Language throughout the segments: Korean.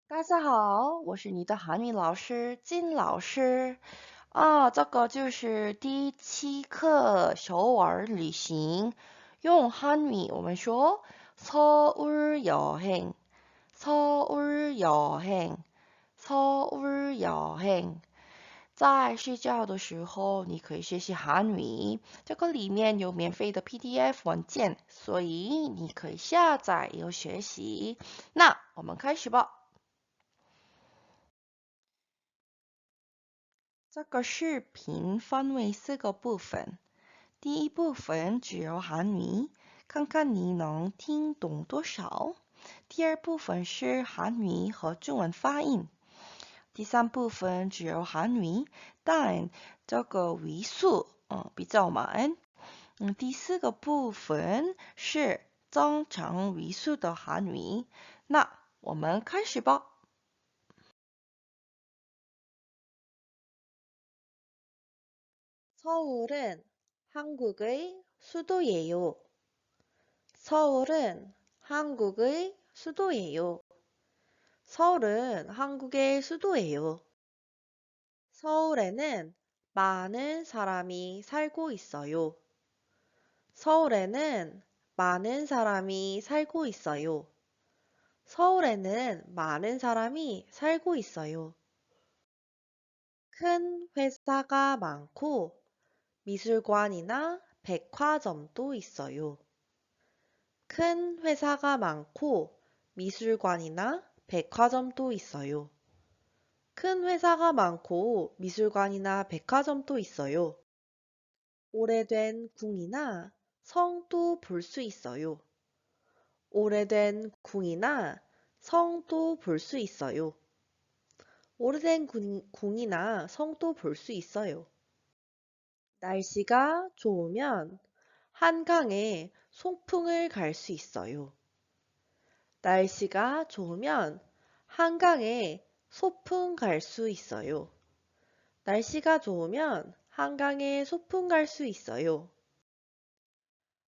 大家好，我是你的韩语老师金老师。这个就是第7课首尔旅行。用韩语我们说서울 여행, 서울 여행, 서울 여행。在睡觉的时候，你可以学习韩语。这个里面有免费的 PDF 文件，所以你可以下载以后学习。那我们开始吧。这个视频分为4个部分，第一部分只有韩语，看看你能听懂多少。第二部分是韩语和中文发音。第三部分只有韩语，但这个语速比较慢。第四个部分是增长语速的韩语。那我们开始吧。 서울은 한국의 수도예요. 서울은 한국의 수도예요. 서울은 한국의 수도예요. 서울에는 많은 사람이 살고 있어요. 서울에는 많은 사람이 살고 있어요. 서울에는 많은 사람이 살고 있어요. 큰 회사가 많고 미술관이나 백화점도 있어요. 큰 회사가 많고 미술관이나 백화점도 있어요. 큰 회사가 많고 미술관이나 백화점도 있어요. 오래된 궁이나 성도 볼 수 있어요. 오래된 궁이나 성도 볼 수 있어요. 오래된 궁이나 성도 볼 수 있어요. 날씨가 좋으면 한강에 소풍을 갈 수 있어요. 날씨가 좋으면 한강에 소풍 갈 수 있어요. 날씨가 좋으면 한강에 소풍 갈 수 있어요.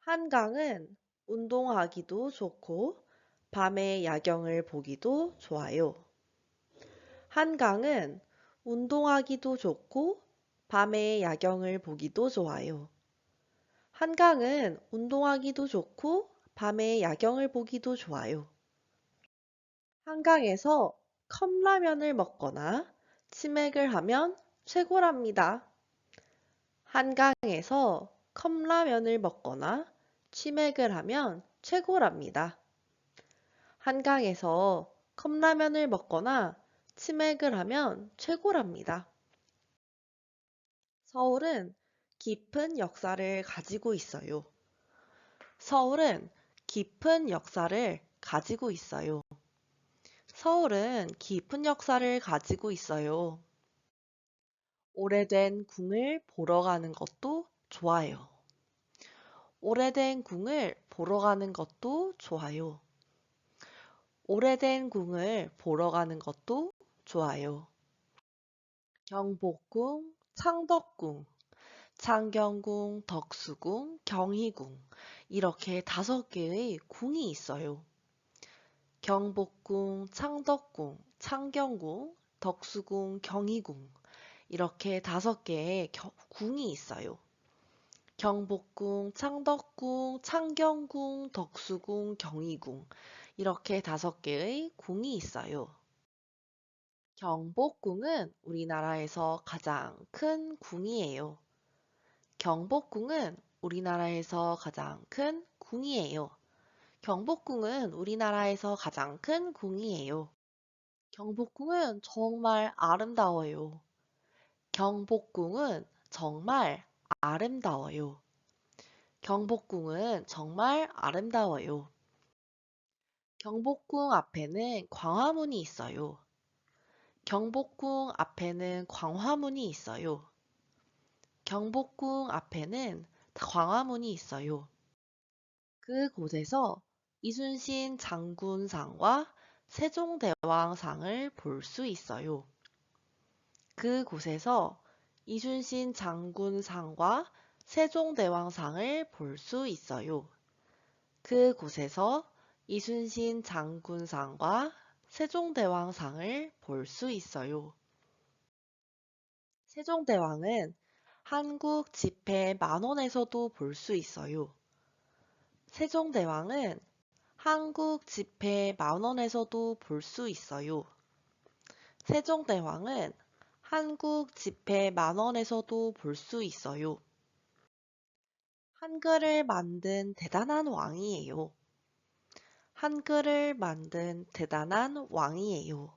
한강은 운동하기도 좋고 밤에 야경을 보기도 좋아요. 한강은 운동하기도 좋고 밤에 야경을 보기도 좋아요. 한강은 운동하기도 좋고 밤에 야경을 보기도 좋아요. 한강에서 컵라면을 먹거나 치맥을 하면 최고랍니다. 한강에서 컵라면을 먹거나 치맥을 하면 최고랍니다. 한강에서 컵라면을 먹거나 치맥을 하면 최고랍니다. 서울은 깊은 역사를 가지고 있어요. 서울은 깊은 역사를 가지고 있어요. 서울은 깊은 역사를 가지고 있어요. 오래된 궁을 보러 가는 것도 좋아요. 오래된 궁을 보러 가는 것도 좋아요. 오래된 궁을 보러 가는 것도 좋아요. 경복궁, 창덕궁, 창경궁, 덕수궁, 경희궁 이렇게 5개의 궁이 있어요. 경복궁, 창덕궁, 창경궁, 덕수궁, 경희궁 이렇게 5개의 궁이 있어요. 경복궁, 창덕궁, 창경궁, 덕수궁, 경희궁 이렇게 5개의 궁이 있어요. 경복궁은 우리나라에서 가장 큰 궁이에요. 경복궁은 우리나라에서 가장 큰 궁이에요. 경복궁은 우리나라에서 가장 큰 궁이에요. 경복궁은 정말 아름다워요. 경복궁은 정말 아름다워요. 경복궁은 정말 아름다워요. 경복궁 앞에는 광화문이 있어요. 경복궁 앞에는 광화문이 있어요. 경복궁 앞에는 광화문이 있어요. 그곳에서 이순신 장군상과 세종대왕상을 볼 수 있어요. 그곳에서 이순신 장군상과 세종대왕상을 볼 수 있어요. 그곳에서 이순신 장군상과 세종대왕상을 볼 수 있어요. 세종대왕은 한국 지폐 10,000원에서도 볼 수 있어요. 세종대왕은 한국 지폐 10,000원에서도 볼 수 있어요. 세종대왕은 한국 지폐 10,000원에서도 볼 수 있어요. 한글을 만든 대단한 왕이에요. 한글을 만든 대단한 왕이에요.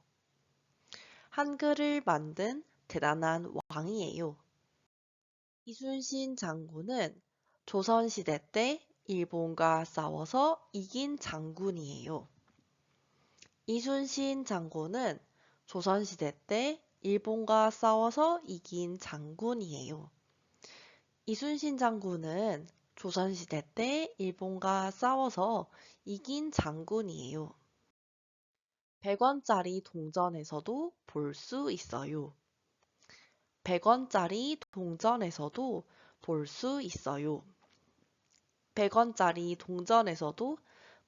한글을 만든 대단한 왕이에요. 이순신 장군은 조선시대 때 일본과 싸워서 이긴 장군이에요. 이순신 장군은 조선시대 때 일본과 싸워서 이긴 장군이에요. 이순신 장군은 조선시대 때 일본과 싸워서 이긴 장군이에요. 100원짜리 동전에서도 볼 수 있어요. 100원짜리 동전에서도 볼 수 있어요. 100원짜리 동전에서도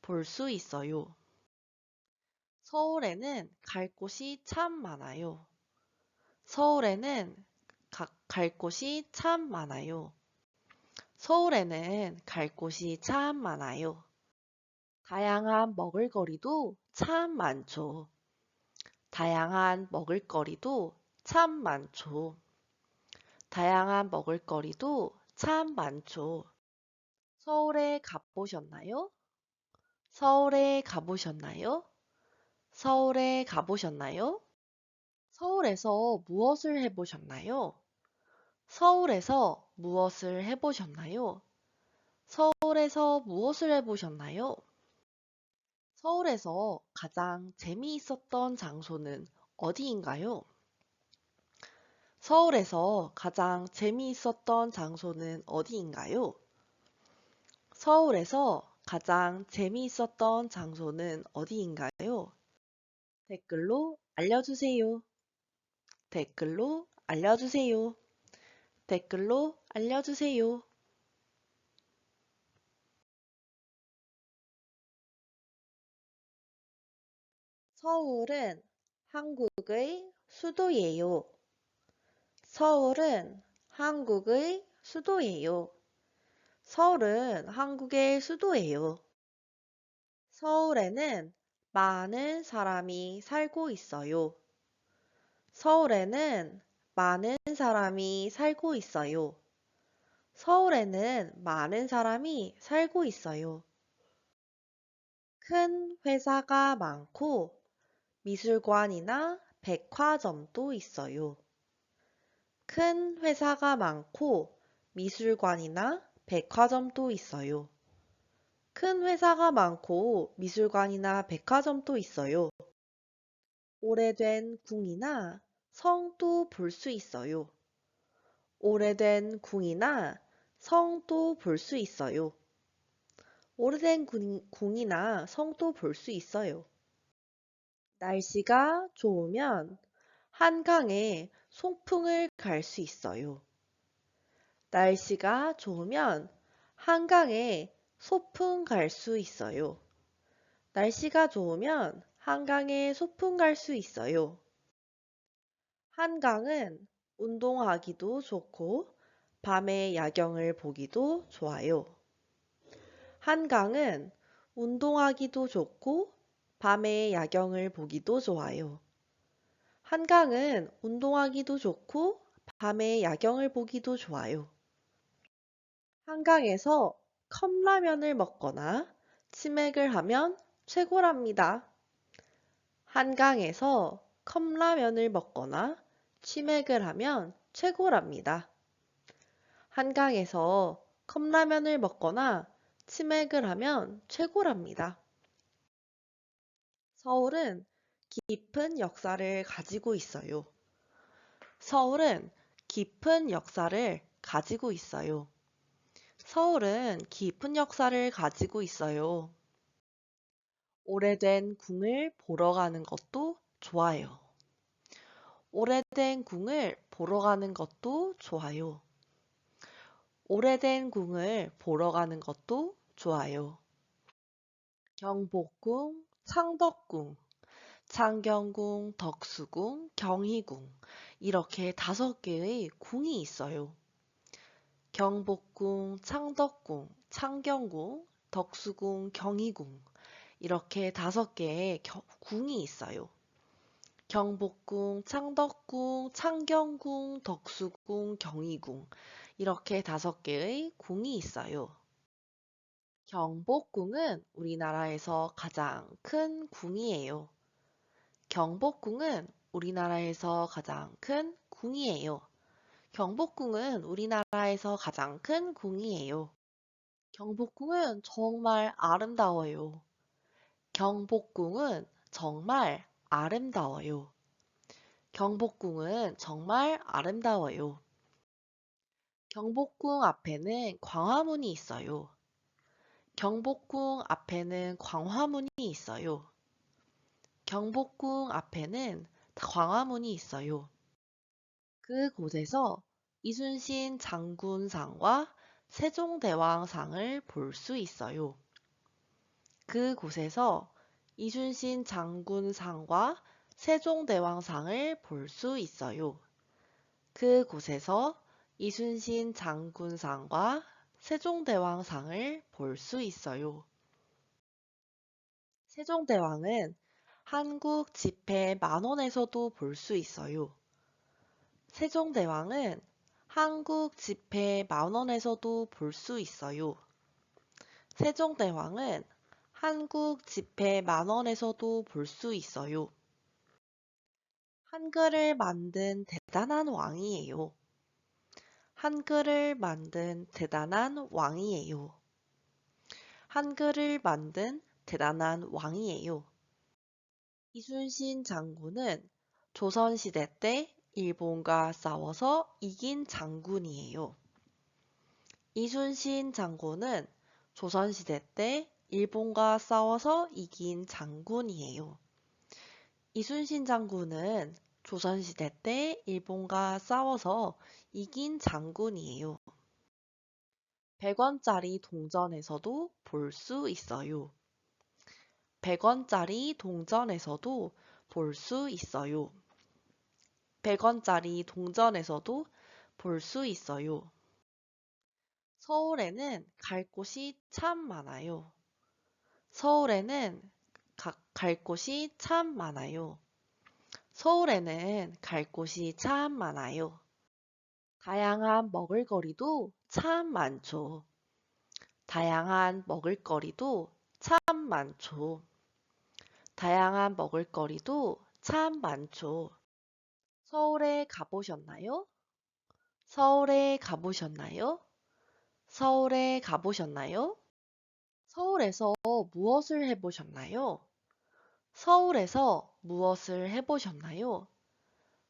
볼 수 있어요. 서울에는 갈 곳이 참 많아요. 서울에는 갈 곳이 참 많아요. 서울에는 갈 곳이 참 많아요. 다양한 먹을거리도 참 많죠. 다양한 먹을거리도 참 많죠. 다양한 먹을거리도 참 많죠. 서울에 가보셨나요? 서울에 가보셨나요? 서울에 가보셨나요? 서울에서 무엇을 해보셨나요? 서울에서 무엇을 해보셨나요? 서울에서 무엇을 해보셨나요? 서울에서 가장 재미있었던 장소는 어디인가요? 서울에서 가장 재미있었던 장소는 어디인가요? 서울에서 가장 재미있었던 장소는 어디인가요? 댓글로 알려주세요. 댓글로 알려주세요. 댓글로 알려주세요. 서울은 한국의 수도예요. 서울은 한국의 수도예요. 서울은 한국의 수도예요. 서울에는 많은 사람이 살고 있어요. 서울에는 많은 사람이 살고 있어요. 서울에는 많은 사람이 살고 있어요. 큰 회사가 많고 미술관이나 백화점도 있어요. 큰 회사가 많고 미술관이나 백화점도 있어요. 큰 회사가 많고 미술관이나 백화점도 있어요. 오래된 궁이나 성도 볼 수 있어요. 오래된 궁이나 성도 볼 수 있어요. 오래된 궁이나 성도 볼 수 있어요. 날씨가 좋으면 한강에 소풍을 갈 수 있어요. 날씨가 좋으면 한강에 소풍 갈 수 있어요. 날씨가 좋으면 한강에 소풍 갈 수 있어요. 한강은 운동하기도 좋고 밤에 야경을 보기도 좋아요. 한강은 운동하기도 좋고 밤에 야경을 보기도 좋아요. 한강은 운동하기도 좋고 밤에 야경을 보기도 좋아요. 한강에서 컵라면을 먹거나 치맥을 하면 최고랍니다. 한강에서 컵라면을 먹거나 치맥을 하면 최고랍니다. 한강에서 컵라면을 먹거나 치맥을 하면 최고랍니다. 서울은 깊은 역사를 가지고 있어요. 서울은 깊은 역사를 가지고 있어요. 서울은 깊은 역사를 가지고 있어요. 오래된 궁을 보러 가는 것도 좋아요. 오래된 궁을 보러 가는 것도 좋아요. 오래된 궁을 보러 가는 것도 좋아요. 경복궁, 창덕궁, 창경궁, 덕수궁, 경희궁 이렇게 5개의 궁이 있어요. 경복궁, 창덕궁, 창경궁, 덕수궁, 경희궁 이렇게 5개의 궁이 있어요. 경복궁, 창덕궁, 창경궁, 덕수궁, 경희궁 이렇게 5개의 궁이 있어요. 경복궁은 우리나라에서 가장 큰 궁이에요. 경복궁은 우리나라에서 가장 큰 궁이에요. 경복궁은 우리나라에서 가장 큰 궁이에요. 경복궁은 정말 아름다워요. 경복궁은 정말 아름다워요. 경복궁은 정말 아름다워요. 경복궁 앞에는 광화문이 있어요. 경복궁 앞에는 광화문이 있어요. 경복궁 앞에는 광화문이 있어요. 그곳에서 이순신 장군상과 세종대왕상을 볼 수 있어요. 그곳에서 이순신 장군상과 세종대왕상을 볼 수 있어요. 그곳에서 이순신 장군상과 세종대왕상을 볼 수 있어요. 세종대왕은 한국 지폐 10,000원에서도 볼 수 있어요. 세종대왕은 한국 지폐 10,000원에서도 볼 수 있어요. 세종대왕은 한국 지폐 10,000원에서도 볼 수 있어요. 한글을 만든 대단한 왕이에요. 한글을 만든 대단한 왕이에요. 한글을 만든 대단한 왕이에요. 이순신 장군은 조선시대 때 일본과 싸워서 이긴 장군이에요. 이순신 장군은 조선시대 때 일본과 싸워서 이긴 장군이에요. 이순신 장군은 조선시대 때 일본과 싸워서 이긴 장군이에요. 100원짜리 동전에서도 볼 수 있어요. 100원짜리 동전에서도 볼 수 있어요. 100원짜리 동전에서도 볼 수 있어요. 서울에는 갈 곳이 참 많아요. 서울에는 갈 곳이 참 많아요. 서울에는 갈 곳이 참 많아요. 다양한 먹을거리도 참 많죠. 다양한 먹을거리도 참 많죠. 다양한 먹을거리도 참 많죠. 서울에 가보셨나요? 서울에 가보셨나요? 서울에 가보셨나요? 서울에서 무엇을 해보셨나요? 서울에서 무엇을 해보셨나요?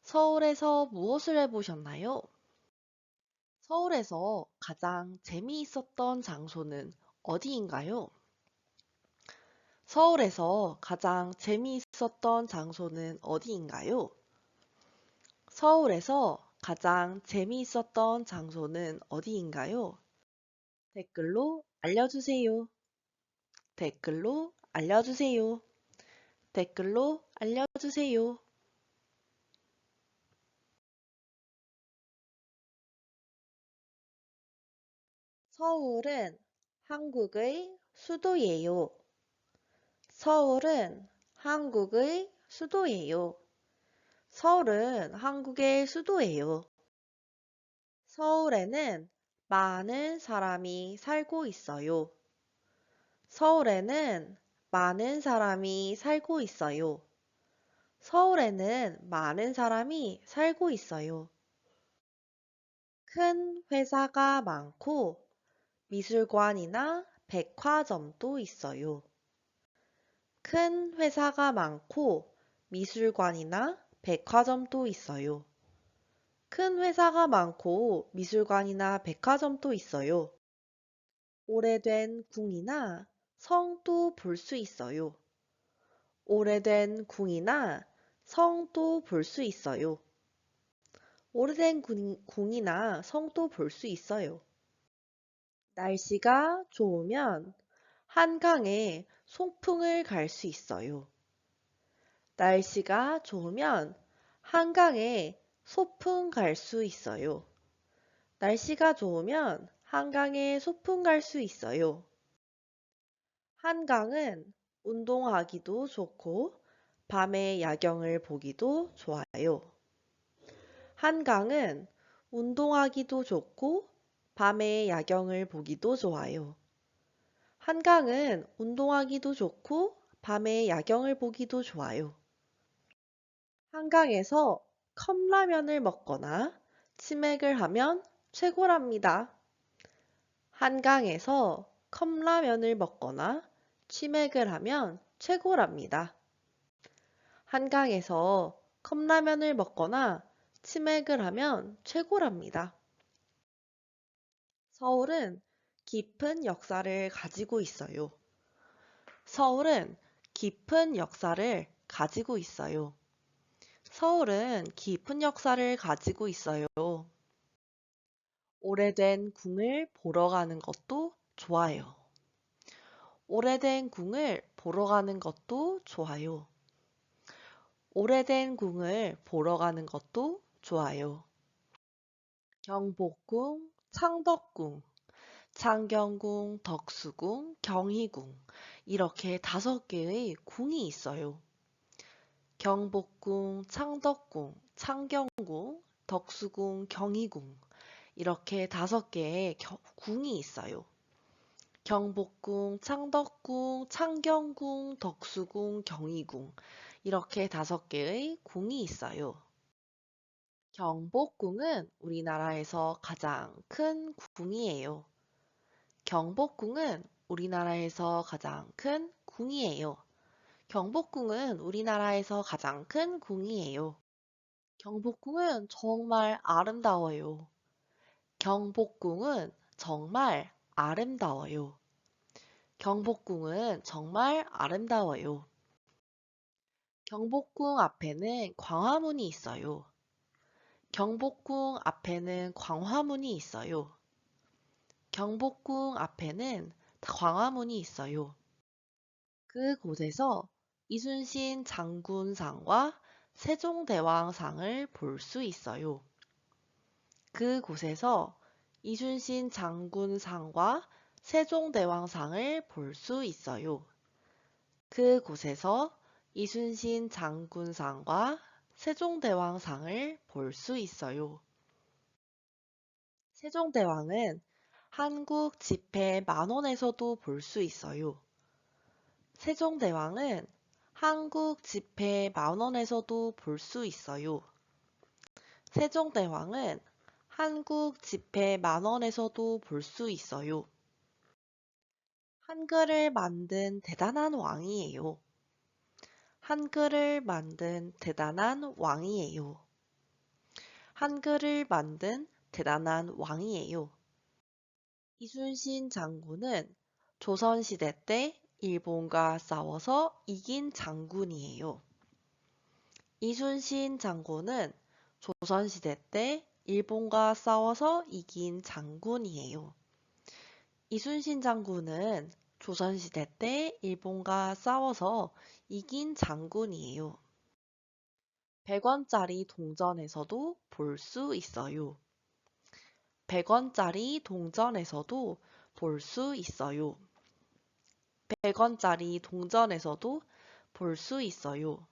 서울에서 무엇을 해보셨나요? 서울에서 가장 재미있었던 장소는 어디인가요? 서울에서 가장 재미있었던 장소는 어디인가요? 서울에서 가장 재미있었던 장소는 어디인가요? 댓글로 알려주세요. 댓글로 알려주세요. 댓글로 알려주세요. 서울은 한국의 수도예요. 서울은 한국의 수도예요. 서울은 한국의 수도예요. 서울에는 많은 사람이 살고 있어요. 서울에는 많은 사람이 살고 있어요. 서울에는 많은 사람이 살고 있어요. 큰 회사가 많고 미술관이나 백화점도 있어요. 큰 회사가 많고 미술관이나 백화점도 있어요. 큰 회사가 많고 미술관이나 백화점도 있어요. 오래된 궁이나 성도 볼 수 있어요. 오래된 궁이나 성도 볼 수 있어요. 오래된 궁이나 성도 볼 수 있어요. 날씨가 좋으면 한강에 소풍을 갈 수 있어요. 날씨가 좋으면 한강에 소풍 갈 수 있어요. 날씨가 좋으면 한강에 소풍 갈 수 있어요. 한강은 운동하기도 좋고 밤에 야경을 보기도 좋아요. 한강은 운동하기도 좋고 밤에 야경을 보기도 좋아요. 한강은 운동하기도 좋고 밤에 야경을 보기도 좋아요. 한강에서 컵라면을 먹거나 치맥을 하면 최고랍니다. 한강에서 컵라면을 먹거나 치맥을 하면 최고랍니다. 한강에서 컵라면을 먹거나 치맥을 하면 최고랍니다. 서울은 깊은 역사를 가지고 있어요. 서울은 깊은 역사를 가지고 있어요. 서울은 깊은 역사를 가지고 있어요. 오래된 궁을 보러 가는 것도 좋아요. 오래된 궁을 보러 가는 것도 좋아요. 오래된 궁을 보러 가는 것도 좋아요. 경복궁, 창덕궁, 창경궁, 덕수궁, 경희궁 이렇게 5개의 궁이 있어요. 경복궁, 창덕궁, 창경궁, 덕수궁, 경희궁 이렇게 5개의 궁이 있어요. 경복궁, 창덕궁, 창경궁, 덕수궁, 경희궁 이렇게 5개의 궁이 있어요. 경복궁은 우리나라에서 가장 큰 궁이에요. 경복궁은 우리나라에서 가장 큰 궁이에요. 경복궁은 우리나라에서 가장 큰 궁이에요. 경복궁은 정말 아름다워요. 경복궁은 정말 아름다워요. 경복궁은 정말 아름다워요. 경복궁 앞에는 광화문이 있어요. 경복궁 앞에는 광화문이 있어요. 경복궁 앞에는 광화문이 있어요. 그곳에서 이순신 장군상과 세종대왕상을 볼 수 있어요. 그곳에서 이순신 장군상과 세종대왕상을 볼 수 있어요. 그곳에서 이순신 장군상과 세종대왕상을 볼 수 있어요. 세종대왕은 한국 지폐 10,000원에서도 볼 수 있어요. 세종대왕은 한국 지폐 10,000원에서도 볼 수 있어요. 세종대왕은 한국 지폐 10,000원에서도 볼 수 있어요. 한글을 만든 대단한 왕이에요. 한글을 만든 대단한 왕이에요. 한글을 만든 대단한 왕이에요. 이순신 장군은 조선시대 때 일본과 싸워서 이긴 장군이에요. 이순신 장군은 조선시대 때 일본과 싸워서 이긴 장군이에요. 이순신 장군은 조선시대 때 일본과 싸워서 이긴 장군이에요. 100원짜리 동전에서도 볼 수 있어요. 100원짜리 동전에서도 볼 수 있어요. 100원짜리 동전에서도 볼 수 있어요.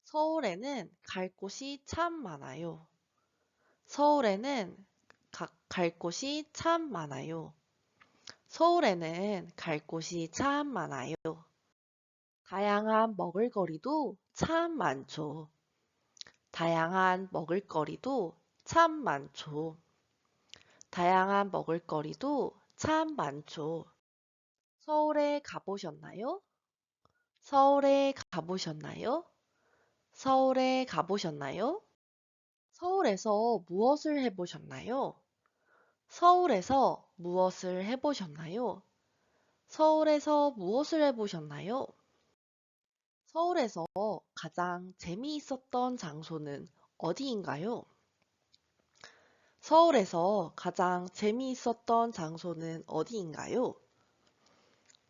서울에는 갈 곳이 참 많아요. 서울에는 갈 곳이 참 많아요. 서울에는 갈 곳이 참 많아요. 다양한 먹을거리도 참 많죠. 다양한 먹을거리도 참 많죠. 다양한 먹을거리도 참 많죠. 서울에 가보셨나요? 서울에 가보셨나요? 서울에 가보셨나요? 서울에서 무엇을 해보셨나요? 서울에서 무엇을 해보셨나요? 서울에서 무엇을 해보셨나요? 서울에서 가장 재미있었던 장소는 어디인가요? 서울에서 가장 재미있었던 장소는 어디인가요?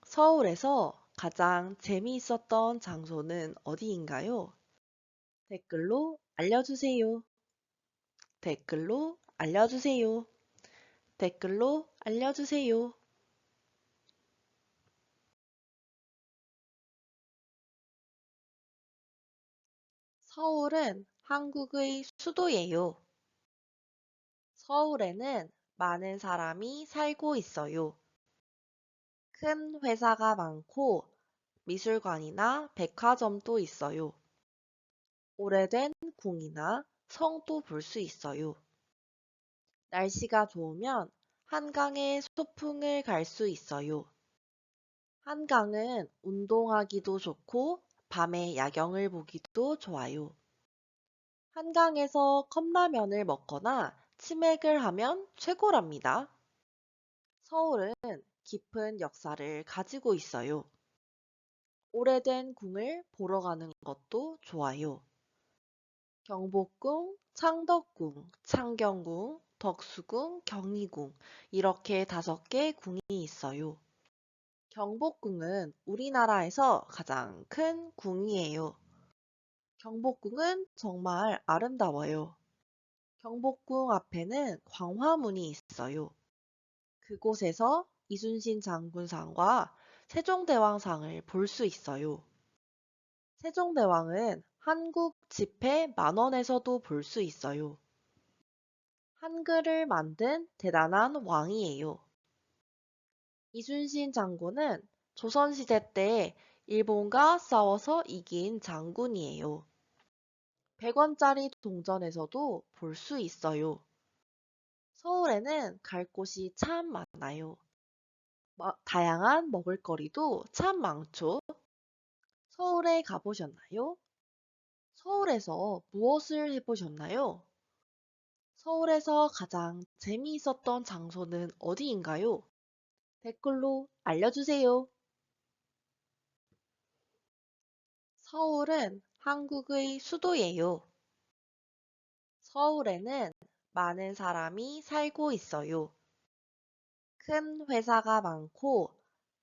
서울에서 가장 재미있었던 장소는 어디인가요? 댓글로 알려주세요. 댓글로 알려주세요. 댓글로 알려주세요. 서울은 한국의 수도예요. 서울에는 많은 사람이 살고 있어요. 큰 회사가 많고 미술관이나 백화점도 있어요. 오래된 궁이나 성도 볼 수 있어요. 날씨가 좋으면 한강에 소풍을 갈 수 있어요. 한강은 운동하기도 좋고 밤에 야경을 보기도 좋아요. 한강에서 컵라면을 먹거나 치맥을 하면 최고랍니다. 서울은 깊은 역사를 가지고 있어요. 오래된 궁을 보러 가는 것도 좋아요. 경복궁, 창덕궁, 창경궁, 덕수궁, 경희궁 이렇게 5개 궁이 있어요. 경복궁은 우리나라에서 가장 큰 궁이에요. 경복궁은 정말 아름다워요. 경복궁 앞에는 광화문이 있어요. 그곳에서 이순신 장군상과 세종대왕상을 볼 수 있어요. 세종대왕은 한국 지폐 10,000원에서도 볼 수 있어요. 한글을 만든 대단한 왕이에요. 이순신 장군은 조선시대 때 일본과 싸워서 이긴 장군이에요. 100원짜리 동전에서도 볼 수 있어요. 서울에는 갈 곳이 참 많아요. 다양한 먹을거리도 참 많죠. 서울에 가보셨나요? 서울에서 무엇을 해보셨나요? 서울에서 가장 재미있었던 장소는 어디인가요? 댓글로 알려주세요. 서울은 한국의 수도예요. 서울에는 많은 사람이 살고 있어요. 큰 회사가 많고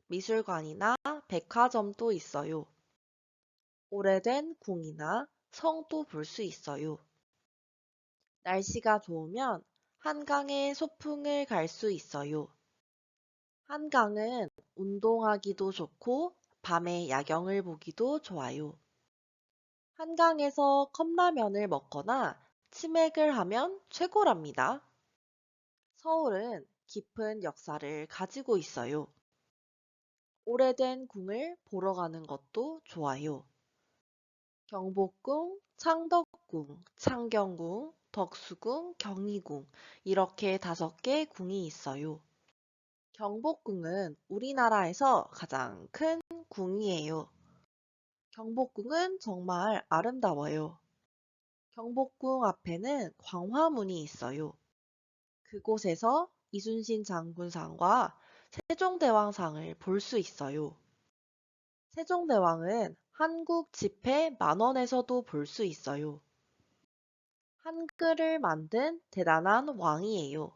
미술관이나 백화점도 있어요. 오래된 궁이나 성도 볼 수 있어요. 날씨가 좋으면 한강에 소풍을 갈 수 있어요. 한강은 운동하기도 좋고 밤에 야경을 보기도 좋아요. 한강에서 컵라면을 먹거나 치맥을 하면 최고랍니다. 서울은 깊은 역사를 가지고 있어요. 오래된 궁을 보러 가는 것도 좋아요. 경복궁, 창덕궁, 창경궁, 덕수궁, 경희궁 이렇게 5개 궁이 있어요. 경복궁은 우리나라에서 가장 큰 궁이에요. 경복궁은 정말 아름다워요. 경복궁 앞에는 광화문이 있어요. 그곳에서 이순신 장군상과 세종대왕상을 볼 수 있어요. 세종대왕은 한국 지폐 10,000원에서도 볼 수 있어요. 한글을 만든 대단한 왕이에요.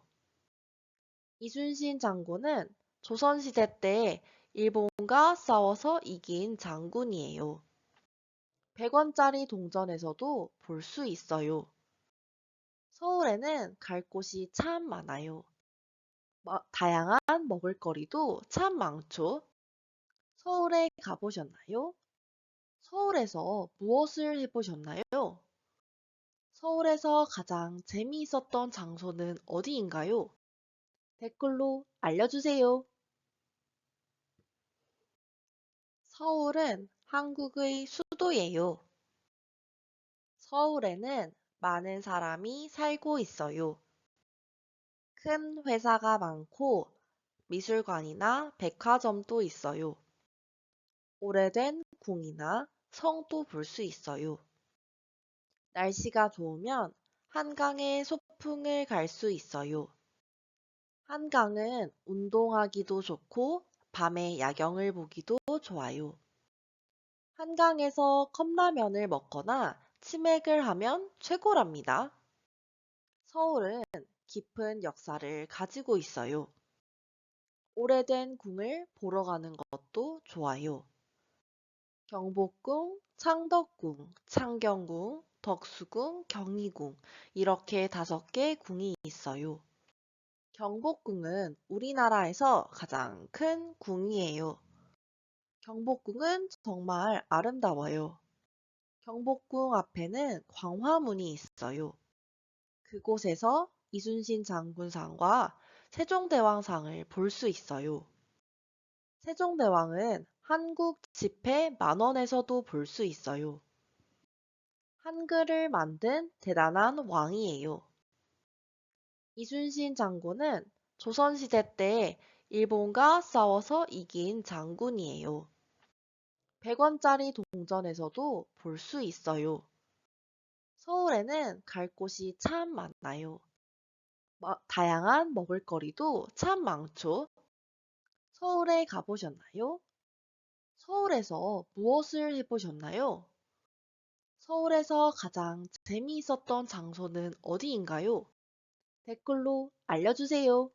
이순신 장군은 조선시대 때 일본과 싸워서 이긴 장군이에요. 100원짜리 동전에서도 볼 수 있어요. 서울에는 갈 곳이 참 많아요. 다양한 먹을거리도 참 많죠. 서울에 가보셨나요? 서울에서 무엇을 해보셨나요? 서울에서 가장 재미있었던 장소는 어디인가요? 댓글로 알려주세요. 서울은 한국의 수도예요. 서울에는 많은 사람이 살고 있어요. 큰 회사가 많고 미술관이나 백화점도 있어요. 오래된 궁이나 성도 볼 수 있어요. 날씨가 좋으면 한강에 소풍을 갈 수 있어요. 한강은 운동하기도 좋고 밤에 야경을 보기도 좋아요. 한강에서 컵라면을 먹거나 치맥을 하면 최고랍니다. 서울은 깊은 역사를 가지고 있어요. 오래된 궁을 보러 가는 것도 좋아요. 경복궁, 창덕궁, 창경궁, 덕수궁, 경희궁 이렇게 5개 궁이 있어요. 경복궁은 우리나라에서 가장 큰 궁이에요. 경복궁은 정말 아름다워요. 경복궁 앞에는 광화문이 있어요. 그곳에서 이순신 장군상과 세종대왕상을 볼 수 있어요. 세종대왕은 한국 지폐 10,000원에서도 볼 수 있어요. 한글을 만든 대단한 왕이에요. 이순신 장군은 조선시대 때 일본과 싸워서 이긴 장군이에요. 100원짜리 동전에서도 볼 수 있어요. 서울에는 갈 곳이 참 많아요. 다양한 먹을거리도 참 많죠. 서울에 가보셨나요? 서울에서 무엇을 해보셨나요? 서울에서 가장 재미있었던 장소는 어디인가요? 댓글로 알려주세요.